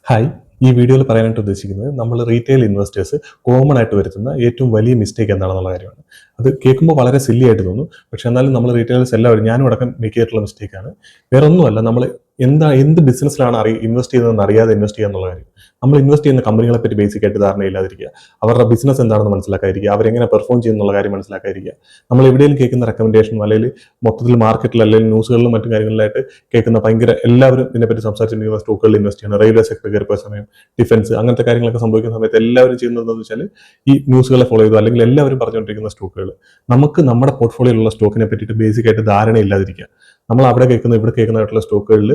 Hi. ഈ വീഡിയോയിൽ പറയാനായിട്ട് ഉദ്ദേശിക്കുന്നത് നമ്മൾ റീറ്റെയിൽ ഇൻവെസ്റ്റേഴ്സ് കോമൺ ആയിട്ട് വരുത്തുന്ന ഏറ്റവും വലിയ മിസ്റ്റേക്ക് എന്താണെന്നുള്ള കാര്യമാണ്. അത് കേൾക്കുമ്പോൾ വളരെ സില്ലി ആയിട്ട് തോന്നും. പക്ഷേ എന്നാലും നമ്മൾ റീറ്റെയിലേഴ്സ് എല്ലാവരും ഞാനും അടക്കം മിക്കയായിട്ടുള്ള മിസ്റ്റേക്കാണ്. വേറെ ഒന്നുമല്ല, നമ്മൾ എന്ത് ബിസിനസ്സിലാണ് ഇൻവെസ്റ്റ് ചെയ്യുന്നതെന്ന് അറിയാതെ ഇൻവെസ്റ്റ് ചെയ്യുക എന്നുള്ള കാര്യം. നമ്മൾ ഇൻവെസ്റ്റ് ചെയ്യുന്ന കമ്പനികളെ പറ്റി ബേസിക് ആയിട്ട് ധാരണയില്ലാതിരിക്കുക, അവരുടെ ബിസിനസ് എന്താണെന്ന് മനസ്സിലാക്കാതിരിക്കുക, അവരെങ്ങനെ പെർഫോം ചെയ്യുന്നുള്ള കാര്യം മനസ്സിലാക്കാതിരിക്കുക. നമ്മൾ എവിടെയെങ്കിലും കേൾക്കുന്ന റെക്കമെൻഡേഷനും അല്ലെങ്കിൽ മൊത്തത്തിൽ മാർക്കറ്റിൽ അല്ലെങ്കിൽ ന്യൂസുകളിലും മറ്റു കാര്യങ്ങളിലായിട്ട് കേൾക്കുന്ന ഭയങ്കര എല്ലാവരും ഇതിനെപ്പറ്റി സംസാരിച്ചിരിക്കുന്ന സ്റ്റോക്കുകളിൽ ഇൻവെസ്റ്റ് ചെയ്യണം, റെയിൽവേ സെക്ടർ കയറിപ്പോയ സമയം, ഡിഫൻസ്, അങ്ങനത്തെ കാര്യങ്ങളൊക്കെ സംഭവിക്കുന്ന സമയത്ത് എല്ലാവരും ചെയ്യുന്നത് എന്താണെന്ന് വെച്ചാൽ ഈ ന്യൂസുകളെ ഫോളോ ചെയ്തു അല്ലെങ്കിൽ എല്ലാവരും പറഞ്ഞുകൊണ്ടിരിക്കുന്ന സ്റ്റോക്കുകൾ. നമുക്ക് നമ്മുടെ പോർട്ട്ഫോളിയോയിലുള്ള സ്റ്റോക്കിനെ പറ്റിയിട്ട് ബേസിക് ആയിട്ട് ധാരണയില്ലാതിരിക്കുക. നമ്മൾ അവിടെ കേൾക്കുന്ന ഇവിടെ കേൾക്കുന്നതായിട്ടുള്ള സ്റ്റോക്കുകളിൽ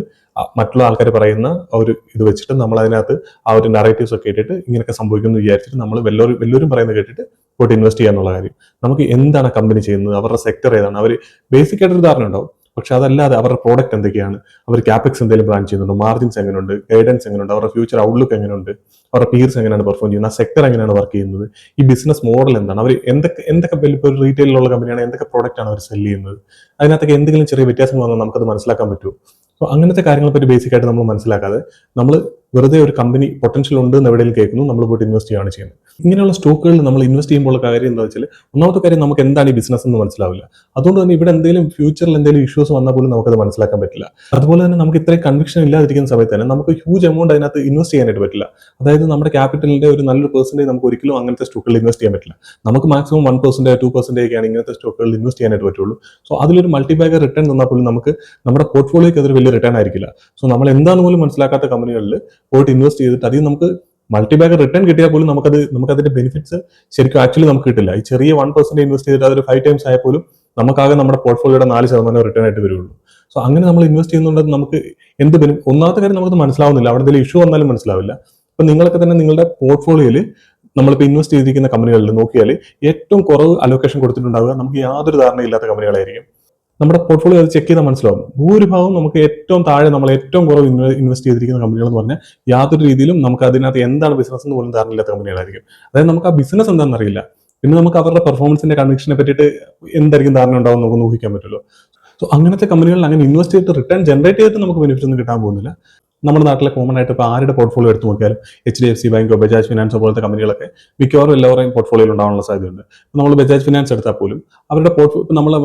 മറ്റുള്ള ആൾക്കാർ പറയുന്ന ഒരു ഇത് വെച്ചിട്ട് നമ്മൾ അതിനകത്ത് ആ ഒരു നറേറ്റീവ്സ് ഒക്കെ ഇട്ടിട്ട് ഇങ്ങനെയൊക്കെ സംഭവിക്കുന്നു വിചാരിച്ചിട്ട് നമ്മൾ വല്ലവരും പറയുന്നത് കേട്ടിട്ട് പോയിട്ട് ഇൻവെസ്റ്റ് ചെയ്യാന്നുള്ള കാര്യം. നമുക്ക് എന്താണ് കമ്പനി ചെയ്യുന്നത്, അവരുടെ സെക്ടർ ഏതാണ്, അവർ ബേസിക് ആയിട്ടൊരു ധാരണ ഉണ്ടാവും. പക്ഷെ അതല്ലാതെ അവരുടെ പ്രോഡക്റ്റ് എന്തൊക്കെയാണ്, അവർ ക്യാപെക്സ് എന്തെങ്കിലും പ്ലാൻ ചെയ്യുന്നുണ്ടോ, മാർജിൻസ് എങ്ങനെയുണ്ട്, ഗൈഡൻസ് എങ്ങനെയുണ്ട്, അവരുടെ ഫ്യൂച്ചർ ഔട്ട്ലുക്ക് എങ്ങനെയുണ്ട്, അവരുടെ പീർസ് എങ്ങനെയാണ് പെർഫോം ചെയ്യുന്നത്, ആ സെക്ടർ എങ്ങനെയാണ് വർക്ക് ചെയ്യുന്നത്, ഈ ബിസിനസ് മോഡൽ എന്താണ്, അവർ എന്തൊക്കെ ഇപ്പോൾ ഒരു റീറ്റെയിലുള്ള കമ്പനിയാണ് എന്തൊക്കെ പ്രോഡക്റ്റ് ആണ് അവർ സെല് ചെയ്യുന്നത്, അതിനകത്തൊക്കെ എന്തെങ്കിലും ചെറിയ വ്യത്യാസങ്ങൾ വന്നാൽ നമുക്കത് മനസ്സിലാക്കാൻ പറ്റുമോ. അപ്പോൾ അങ്ങനത്തെ കാര്യങ്ങളെ പറ്റി ബേസിക് ആയിട്ട് നമ്മൾ മനസ്സിലാക്കാതെ നമ്മൾ വെറുതെ ഒരു കമ്പനി പൊട്ടൻഷ്യൽ ഉണ്ട് എന്ന് എവിടെയും കേൾക്കുന്നു, നമ്മൾ പോയിട്ട് ഇൻവെസ്റ്റ് ചെയ്യുകയാണ് ചെയ്യുന്നത്. ഇങ്ങനെയുള്ള സ്റ്റോക്കുകളിൽ നമ്മൾ ഇൻവെസ്റ്റ് ചെയ്യുമ്പോൾ കാര്യം എന്താ വെച്ചാൽ, ഒന്നാമത്തെ കാര്യം നമുക്ക് എന്താണ് ഈ ബിസിനസ് എന്ന് മനസ്സിലാവില്ല. അതുകൊണ്ട് തന്നെ ഇവിടെ എന്തെങ്കിലും ഫ്യൂച്ചറിൽ എന്തെങ്കിലും ഇഷ്യൂസ് വന്നാൽ പോലും നമുക്കത് മനസ്സിലാക്കാൻ പറ്റില്ല. അതുപോലെ തന്നെ നമുക്ക് ഇത്രയും കൺവിക്ഷൻ ഇല്ലാതിരിക്കുന്ന സമയത്ത് തന്നെ നമുക്ക് ഹ്യൂജ് എമൗണ്ട് അതിനകത്ത് ഇൻവെസ്റ്റ് ചെയ്യാനായിട്ട് പറ്റില്ല. അതായത് നമ്മുടെ ക്യാപിറ്റലിന്റെ ഒരു നല്ലൊരു പെർസെന്റേജ് നമുക്ക് ഒരിക്കലും അങ്ങനത്തെ സ്റ്റോക്കുകളിൽ ഇൻവെസ്റ്റ് ചെയ്യാൻ പറ്റില്ല. നമുക്ക് മാക്സിമം 1% 2% ഒക്കെയാണ് ഇങ്ങനത്തെ സ്റ്റോക്കുകളിൽ ഇൻവെസ്റ്റ് ചെയ്യാനായിട്ട് പറ്റുള്ളൂ. സോ അതിലൊരു മൾട്ടിബാഗർ റിട്ടേൺ തന്നാൽ പോലും നമുക്ക് നമ്മുടെ പോർട്ട്ഫോളിയോക്ക് അതൊരു വലിയ റിട്ടേൺ ആയിരിക്കില്ല. സോ നമ്മൾ എന്താണെന്ന് പോലും മനസ്സിലാക്കാത്ത കമ്പനികളിൽ പോയിട്ട് ഇൻവെസ്റ്റ് ചെയ്തിട്ട് അതിൽ നമുക്ക് മൾട്ടിബാഗർ റിട്ടേൺ കിട്ടിയാൽ പോലും നമുക്കതിന്റെ ബെനിഫിറ്റ്സ് ശരിക്കും ആക്ച്വലി നമുക്ക് കിട്ടില്ല. ഈ ചെറിയ 1% ഇൻവെസ്റ്റ് ചെയ്തിട്ട് അതൊരു 5 ടൈംസ് ആയാൽ പോലും നമുക്കാകെ നമ്മുടെ പോർട്ട്ഫോളിയോയുടെ 4% റിട്ടേൺ ആയിട്ട് വരുള്ളൂ. സോ അങ്ങനെ നമ്മൾ ഇൻവെസ്റ്റ് ചെയ്യുന്നുണ്ടെങ്കിൽ നമുക്ക് ഒന്നാമത്തെ കാര്യം നമുക്കത് മനസ്സിലാവുന്നില്ല, അവിടെ എന്തെങ്കിലും ഇഷ്യൂ വന്നാലും മനസ്സിലാവില്ല. അപ്പൊ നിങ്ങളൊക്കെ തന്നെ നിങ്ങളുടെ പോർട്ട്ഫോളിയോയിൽ നമ്മളിപ്പോൾ ഇൻവെസ്റ്റ് ചെയ്തിരിക്കുന്ന കമ്പനികളിൽ നോക്കിയാൽ ഏറ്റവും കുറവ് അലോക്കേഷൻ കൊടുത്തിട്ടുണ്ടാവുക നമുക്ക് യാതൊരു ധാരണയില്ലാത്ത കമ്പനികളായിരിക്കും. നമ്മുടെ പോർട്ട്ഫോളിയോ അത് ചെക്ക് ചെയ്താൽ മനസ്സിലാവും. ഭൂരിഭാഗം നമുക്ക് ഏറ്റവും താഴെ നമ്മൾ ഏറ്റവും കുറവ് ഇൻവെസ്റ്റ് ചെയ്തിരിക്കുന്ന കമ്പനികൾ എന്ന് പറഞ്ഞാൽ യാതൊരു രീതിയിലും നമുക്ക് അതിനകത്ത് എന്താണ് ബിസിനസ് എന്ന് പോലും ധാരണയില്ലാത്ത കമ്പനികളായിരിക്കും. അതായത് നമുക്ക് ആ ബിസിനസ് എന്താണെന്ന് അറിയില്ല, പിന്നെ നമുക്ക് അവരുടെ പെർഫോമൻസിന്റെ കൺവിക്ഷനെ പറ്റിയിട്ട് എന്തായിരിക്കും ധാരണ ഉണ്ടാവും നമുക്ക് ഊഹിക്കാൻ പറ്റുമല്ലോ. സോ അങ്ങനത്തെ കമ്പനികളിൽ അങ്ങനെ ഇൻവെസ്റ്റ് ചെയ്തിട്ട് റിട്ടേൺ ജനറേറ്റ് ചെയ്തിട്ട് നമുക്ക് ബെനിഫിറ്റ് ഒന്നും കിട്ടാൻ പോകുന്നില്ല. നമ്മുടെ നാട്ടിലെ കോമൺ ആയിട്ട് ഇപ്പോൾ ആരുടെ പോർട്ട്ഫോളിയോ എടുത്ത് നോക്കിയാലും HDFC ബാങ്കോ ബജാജ് ഫിനാൻസോ പോലത്തെ കമ്പനികളൊക്കെ മിക്കവാറും എല്ലാവരെയും പോർട്ട്ഫോളിയോയിൽ ഉണ്ടാവാനുള്ള സാധ്യതയുണ്ട്. നമ്മൾ ബജാജ് ഫിനാൻസ് എടുത്താൽ പോലും അവരുടെ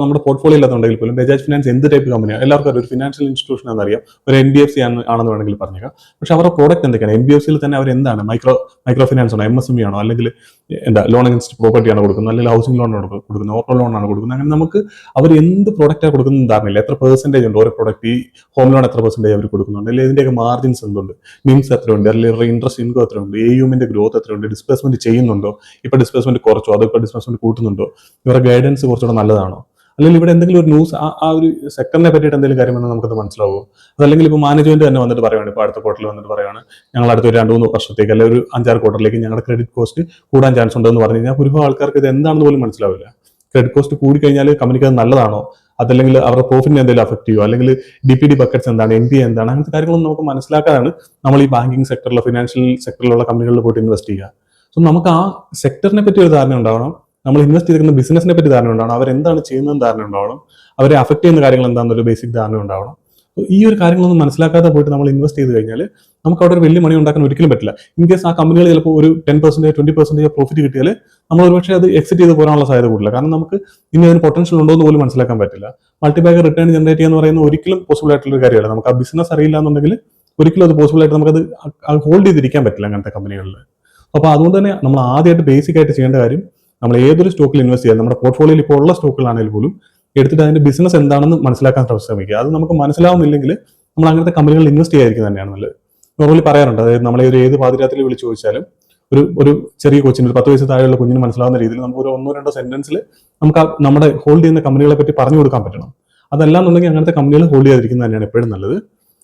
നമ്മുടെ പോർട്ട്ഫോളിയോ ഇല്ലാത്തുണ്ടെങ്കിൽ പോലും ബജാജ് ഫിനാൻസ് എന്ത് ടൈപ്പ് കമ്പനിയാണ് എല്ലാവർക്കും ഒരു ഫിനാൻഷ്യൽ ഇൻസ്റ്റിറ്റ്യൂഷൻ എന്നറിയാം, ഒരു NBFC ആണെന്ന് വേണമെങ്കിൽ പറഞ്ഞേക്കാം. പക്ഷെ അവരുടെ പ്രോഡക്റ്റ് എന്തൊക്കെയാണ്, NBFCയിൽ തന്നെ അവർ എന്താണ് മൈക്രോ ഫിനാൻസ് ആണോ, MSME ആണോ, അല്ലെങ്കിൽ ലോൺ അഗൻസ്റ്റ് പ്രോപ്പർട്ടി ആണോ കൊടുക്കുന്നത്, അല്ലെങ്കിൽ ഹൗസിംഗ് ലോൺ ആണ് കൊടുക്കുന്നത്, ഓട്ടോ ലോൺ ആണ് കൊടുക്കുന്നത്, അങ്ങനെ നമുക്ക് അവർ എന്ത് പ്രോഡക്റ്റാണ് കൊടുക്കുന്നത് ധാരണയില്ല. എത്ര പെർസെന്റേജ് ഉണ്ട് ഓരോ പ്രോഡക്റ്റ്, ഈ ഹോം ലോൺ എത്ര പെർസെന്റേജ് അവർ കൊടുക്കുന്നുണ്ട്, അല്ലെങ്കിൽ ഇതിന്റെയൊക്കെ മാർജിൻസ് എന്തുണ്ട്, മിൻസ് എത്ര ഉണ്ട്, അല്ലെങ്കിൽ ഇൻട്രസ്റ്റ് ഇൻകം എത്ര ഉണ്ട്, AUM-ന്റെ ഗ്രോത്ത് എത്ര ഉണ്ട്, ഡിസ്പ്ലേസ്മെന്റ് ചെയ്യുന്നുണ്ടോ, ഇപ്പൊ ഡിസ്പ്ലേസ്മെന്റ് കുറച്ചോ അതോ ഇപ്പൊ ഡിസ്പ്ലേസ്മെന്റ് കൂട്ടുന്നുണ്ടോ, ഇവരുടെ ഗൈഡൻസ് കുറച്ചുകൂടെ നല്ലതാണോ, അല്ലെങ്കിൽ ഇവിടെ എന്തെങ്കിലും ഒരു ന്യൂസ് ആ ഒരു സെക്ടറിനെ പറ്റിയിട്ട് എന്തെങ്കിലും കാര്യം വന്നാൽ നമുക്കത് മനസ്സിലാവുമോ. അതല്ലെങ്കിൽ ഇപ്പോൾ മാനേജ്മെന്റ് തന്നെ വന്നിട്ട് പറയുകയാണ്, ഇപ്പോൾ അടുത്ത ക്വാർട്ടറിൽ വന്നിട്ട് പറയുകയാണ് ഞങ്ങൾ അടുത്ത ഒരു 2-3 വർഷത്തേക്ക് അല്ലെങ്കിൽ ഒരു 5-6 ക്വാർട്ടറിലേക്ക് ഞങ്ങളുടെ ക്രെഡിറ്റ് കോസ്റ്റ് കൂടാൻ ചാൻസ് ഉണ്ടെന്ന് പറഞ്ഞു കഴിഞ്ഞാൽ ഭൂരിഭാഗം ആൾക്കാർക്ക് ഇത് എന്താണെന്ന് പോലും മനസ്സിലാവില്ല. ക്രെഡിറ്റ് കോസ്റ്റ് കൂടി കഴിഞ്ഞാൽ കമ്പനിക്ക് അത് നല്ലതാണോ, അതല്ലെങ്കിൽ അവരുടെ പ്രോഫിറ്റിനെ എന്തെങ്കിലും അഫക്ട് ചെയ്യുമോ, അല്ലെങ്കിൽ DPD ബക്കറ്റ്സ് എന്താണ്, NPA എന്താണ്, അങ്ങനത്തെ കാര്യങ്ങളൊന്നും നമുക്ക് മനസ്സിലാക്കാതാണ് നമ്മൾ ഈ ബാങ്കിങ് സെക്ടറിലോ ഫിനാൻഷ്യൽ സെക്ടറിലുള്ള കമ്പനികളിൽ പോയിട്ട് ഇൻവെസ്റ്റ് ചെയ്യുക. സോ നമുക്ക് ആ സെക്ടറിനെ പറ്റി ഒരു ധാരണ ഉണ്ടാവണം, നമ്മൾ ഇൻവെസ്റ്റ് ചെയ്തിരിക്കുന്ന ബിസിനസിനെ പറ്റി ധാരണ ഉണ്ടാവണം, അവരെന്താണ് ചെയ്യുന്നതെന്ന് ധാരണ ഉണ്ടാവണം, അവരെ അഫക്ട് ചെയ്യുന്ന കാര്യങ്ങൾ എന്താണെന്നൊരു ബേസിക് ധാരണ ഉണ്ടാവണം. ഈ ഒരു കാര്യങ്ങളൊന്നും മനസ്സിലാക്കാതെ പോയിട്ട് നമ്മൾ ഇൻവെസ്റ്റ് ചെയ്ത് കഴിഞ്ഞാൽ നമുക്ക് അവിടെ ഒരു വലിയ മണി ഉണ്ടാക്കാൻ ഒരിക്കലും പറ്റില്ല. ഇൻ കേസ് ആ കമ്പനികൾ ചിലപ്പോൾ ഒരു 10% 20% പ്രോഫിറ്റ് കിട്ടിയാൽ നമ്മൾ ഒരുപക്ഷെ അത് എക്സിറ്റ് ചെയ്ത് പോകാനുള്ള സാധ്യത കൂടില്ല. കാരണം നമുക്ക് ഇനി അതിന് പൊട്ടൻഷ്യൽ ഉണ്ടോ എന്ന് പോലും മനസ്സിലാക്കാൻ പറ്റില്ല. മൾട്ടിബാഗർ റിട്ടേൺ ജനറേറ്റ് ചെയ്യുക എന്ന് പറയുന്നത് ഒരിക്കലും പോസിബിൾ ആയിട്ടുള്ള ഒരു കാര്യമല്ല. നമുക്ക് ആ ബിസിനസ് അറിയില്ല എന്നുണ്ടെങ്കിൽ ഒരിക്കലും അത് പോസിബിൾ ആയിട്ട് നമുക്കത് ഹോൾഡ് ചെയ്തിരിക്കാൻ പറ്റില്ല അങ്ങനത്തെ കമ്പനികളിൽ. അപ്പോൾ അതുകൊണ്ട് തന്നെ നമ്മൾ ആദ്യമായിട്ട് ബേസിക് ആയിട്ട് ചെയ്യേണ്ട കാര്യം, നമ്മൾ ഏതൊരു സ്റ്റോക്കിൽ ഇൻവെസ്റ്റ് ചെയ്യാം, നമ്മുടെ പോർട്ട്ഫോളിയോയിൽ ഇപ്പോൾ ഉള്ള സ്റ്റോക്കുകളാണെങ്കിൽ പോലും എടുത്തിട്ട് അതിന്റെ ബിസിനസ് എന്താണെന്ന് മനസ്സിലാക്കാൻ ശ്രമിക്കുക. അത് നമുക്ക് മനസ്സിലാവുന്നില്ലെങ്കിൽ നമ്മൾ അങ്ങനത്തെ കമ്പനികളിൽ ഇൻവെസ്റ്റ് ചെയ്യാതിരിക്കുന്നത് തന്നെയാണ് നല്ലത്. നോർമലി പറയാറുണ്ട്, അതായത് നമ്മളെ ഒരു ഏത് പാതിരാത്രിയിൽ വിളിച്ച് ചോദിച്ചാലും ഒരു ചെറിയ കൊച്ചിന്, ഒരു 10 വയസ്സ് താഴെയുള്ള കുഞ്ഞിന് മനസ്സിലാവുന്ന രീതിയിൽ നമുക്ക് ഒരു 1-2 സെന്റൻസിൽ നമുക്ക് നമ്മുടെ ഹോൾഡ് ചെയ്യുന്ന കമ്പനികളെ പറ്റി പറഞ്ഞു കൊടുക്കാൻ പറ്റണം. അതല്ലാന്നുണ്ടെങ്കിൽ അങ്ങനത്തെ കമ്പനികൾ ഹോൾഡ് ചെയ്യാതിരിക്കുന്നത് തന്നെയാണ് എപ്പോഴും നല്ലത്.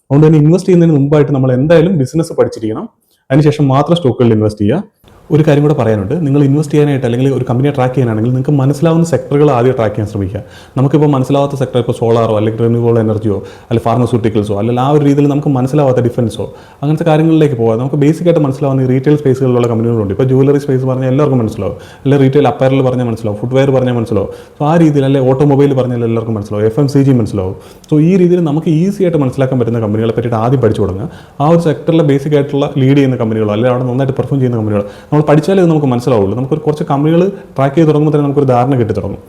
അതുകൊണ്ട് തന്നെ ഇൻവെസ്റ്റ് ചെയ്യുന്നതിന് മുമ്പായിട്ട് നമ്മൾ എന്തായാലും ബിസിനസ് പഠിച്ചിരിക്കണം, അതിനുശേഷം മാത്രം സ്റ്റോക്കുകളിൽ ഇൻവെസ്റ്റ് ചെയ്യുക. ഒരു കാര്യം കൂടെ പറയാനുണ്ട്. നിങ്ങൾ ഇൻവെസ്റ്റ് ചെയ്യാനായിട്ട് അല്ലെങ്കിൽ ഒരു കമ്പനിയെ ട്രാക്ക് ചെയ്യാനാണെങ്കിൽ നിങ്ങൾക്ക് മനസ്സിലാവുന്ന സെക്ടറുകൾ ആദ്യം ട്രാക്ക് ചെയ്യാൻ ശ്രമിക്കുക. നമുക്കിപ്പോൾ മനസ്സിലാവാത്ത സെക്ടർ ഇപ്പോൾ സോളാറോ അല്ലെങ്കിൽ റിന്യൂവബിൾ എനർജിയോ അല്ലെങ്കിൽ ഫാർമസ്യൂട്ടിക്കൽസോ അല്ലെങ്കിൽ ആ ഒരു രീതിയിൽ നമുക്ക് മനസ്സിലാവാത്ത ഡിഫൻസോ അങ്ങനത്തെ കാര്യങ്ങളിലേക്ക് പോകാം. നമുക്ക് ബേസിക്കായിട്ട് മനസ്സിലാവുന്ന ഈ റീറ്റെയിൽ സ്പേസുകളിലുള്ള കമ്പനികളുണ്ട്. ഇപ്പോൾ ജുവലറി സ്പേസ് പറഞ്ഞാൽ എല്ലാവർക്കും മനസ്സിലാവും, അല്ലെങ്കിൽ റീറ്റെയിൽ അപ്പാരൽ പറഞ്ഞാൽ മനസ്സിലാവും, ഫുട്വെയർ പറഞ്ഞാൽ മനസ്സിലാവും. സോ ആ രീതിയിൽ അല്ലെങ്കിൽ ഓട്ടോമൊബൈൽ പറഞ്ഞാൽ എല്ലാവർക്കും മനസ്സിലാവും, FMCG മനസ്സിലാവും. സോ ഈ രീതിയിൽ നമുക്ക് ഈസി ആയിട്ട് മനസ്സിലാക്കാൻ പറ്റുന്ന കമ്പനികളെ പറ്റിയിട്ട് ആദ്യം പഠിച്ചു തുടങ്ങുക. ആ ഒരു സെക്ടറിലെ ബേസിക് ആയിട്ടുള്ള ലീഡ് ചെയ്യുന്ന കമ്പനികളോ അല്ലെങ്കിൽ അവിടെ നന്നായിട്ട് പെർഫോം ചെയ്യുന്ന കമ്പനികളോ നമ്മൾ പഠിച്ചാലേ ഇത് നമുക്ക് മനസ്സിലാവുള്ളൂ. നമുക്കൊരു കുറച്ച് കമ്പനികൾ ട്രാക്ക് ചെയ്ത് തുടങ്ങുമ്പോൾ തന്നെ നമുക്കൊരു ധാരണ കിട്ടി തുടങ്ങും.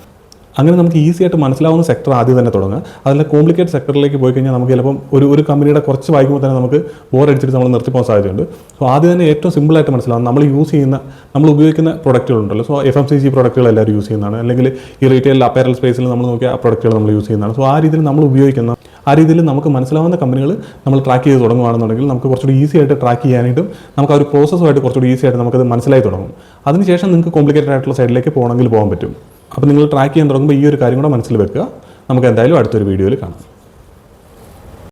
അങ്ങനെ നമുക്ക് ഈസി ആയിട്ട് മനസ്സിലാവുന്ന സെക്ടർ ആദ്യം തന്നെ തുടങ്ങുക. അതിൽ കോംപ്ലിക്കേറ്റ് സെക്ടറിലേക്ക് പോയി കഴിഞ്ഞാൽ നമുക്ക് ചിലപ്പം ഒരു കമ്പനിയുടെ കുറച്ച് വായിക്കുമ്പോൾ തന്നെ നമുക്ക് ബോർ അടിച്ചിട്ട് നമ്മൾ നിർത്തിപ്പോകാൻ സാധ്യതയുണ്ട്. സോ ആദ്യം തന്നെ ഏറ്റവും സിമ്പിളായിട്ട് മനസ്സിലാവും നമ്മൾ ഉപയോഗിക്കുന്ന പ്രൊഡക്റ്റുകളുണ്ടല്ലോ. സോ FMCG പ്രൊഡക്റ്റുകൾ എല്ലാവരും യൂസ് ചെയ്യുന്നതാണ്, അല്ലെങ്കിൽ ഈ റീറ്റെയിൽ അപ്പാരൽ സ്പേസിൽ നമ്മൾ നോക്കിയ ആ പ്രൊഡക്റ്റുകൾ നമ്മൾ യൂസ് ചെയ്യുന്നതാണ്. സോ ആ രീതിയിൽ നമ്മൾ ഉപയോഗിക്കുന്ന ആ രീതിയിൽ നമുക്ക് മനസ്സിലാവുന്ന കമ്പനികൾ നമ്മൾ ട്രാക്ക് ചെയ്ത് തുടങ്ങുകയാണെന്നുണ്ടെങ്കിൽ നമുക്ക് കുറച്ചുകൂടി ഈസി ആയിട്ട് ട്രാക്ക് ചെയ്യാനായിട്ടും നമുക്ക് ആ ഒരു പ്രോസസ്സുമായിട്ട് കുറച്ചുകൂടി ഈസി ആയിട്ട് നമുക്കത് മനസ്സിലായി തുടങ്ങും. അതിനുശേഷം നിങ്ങൾക്ക് കോംപ്ലിക്കേറ്റഡ് ആയിട്ടുള്ള സൈഡിലേക്ക് പോകണമെങ്കിൽ പോകാൻ പറ്റും. അപ്പോൾ നിങ്ങൾ ട്രാക്ക് ചെയ്യാൻ തുടങ്ങുമ്പോൾ ഈ ഒരു കാര്യം കൂടെ മനസ്സിൽ വെക്കുക. നമുക്ക് എന്തായാലും അടുത്തൊരു വീഡിയോയിൽ കാണാം.